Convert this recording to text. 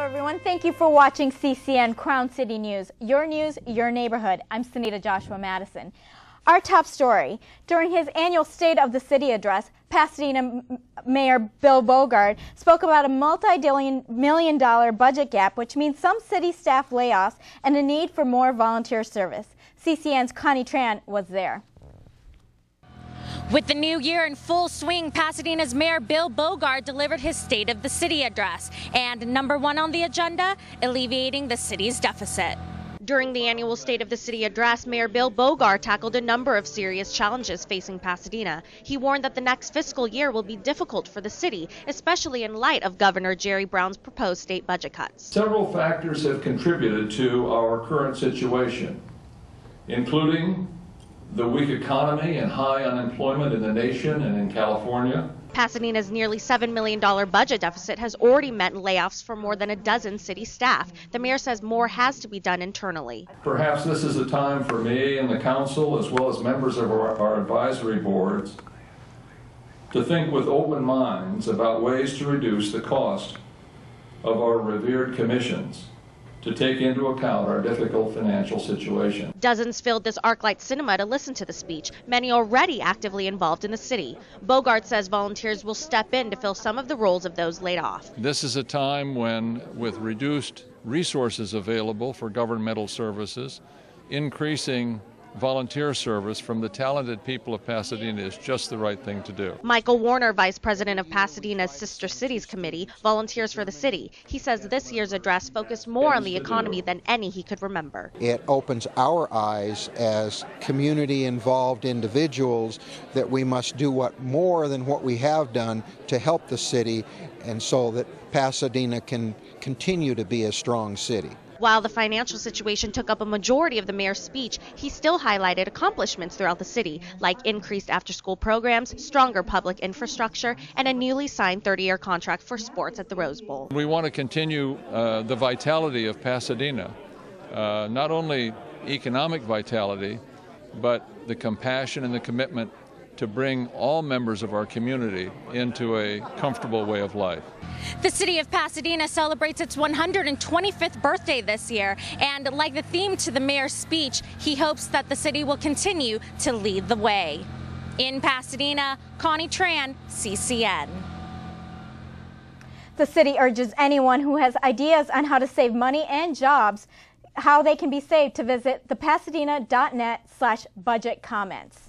everyone. Thank you for watching CCN Crown City News. Your news, your neighborhood. I'm Sehnita Joshua Mattison. Our top story. During his annual State of the City address, Pasadena Mayor Bill Bogaard spoke about a multi-million-dollar budget gap, which means some city staff layoffs and a need for more volunteer service. CCN's Connie Tran was there. With the new year in full swing, Pasadena's Mayor Bill Bogaard delivered his State of the City address. And #1 on the agenda, alleviating the city's deficit. During the annual State of the City address, Mayor Bill Bogaard tackled a number of serious challenges facing Pasadena. He warned that the next fiscal year will be difficult for the city, especially in light of Governor Jerry Brown's proposed state budget cuts. Several factors have contributed to our current situation, including the weak economy and high unemployment in the nation and in California. Pasadena's nearly $7 million budget deficit has already meant layoffs for more than a dozen city staff. The mayor says more has to be done internally. Perhaps this is a time for me and the council, as well as members of our advisory boards, to think with open minds about ways to reduce the cost of our revered commissions, to take into account our difficult financial situation. Dozens filled this ArcLight Cinema to listen to the speech, many already actively involved in the city. Bogaard says volunteers will step in to fill some of the roles of those laid off. This is a time when, with reduced resources available for governmental services, increasing volunteer service from the talented people of Pasadena is just the right thing to do. Michael Warner, vice president of Pasadena's Sister Cities Committee, volunteers for the city. He says this year's address focused more on the economy than any he could remember. It opens our eyes as community-involved individuals that we must do more than what we have done to help the city, and so that Pasadena can continue to be a strong city. While the financial situation took up a majority of the mayor's speech, he still highlighted accomplishments throughout the city, like increased after-school programs, stronger public infrastructure, and a newly signed 30-year contract for sports at the Rose Bowl. We want to continue the vitality of Pasadena, not only economic vitality, but the compassion and the commitment to bring all members of our community into a comfortable way of life. The city of Pasadena celebrates its 125th birthday this year, and like the theme to the mayor's speech, he hopes that the city will continue to lead the way. In Pasadena, Connie Tran, CCN. The city urges anyone who has ideas on how to save money and jobs, how they can be saved, to visit thepasadena.net/budget comments.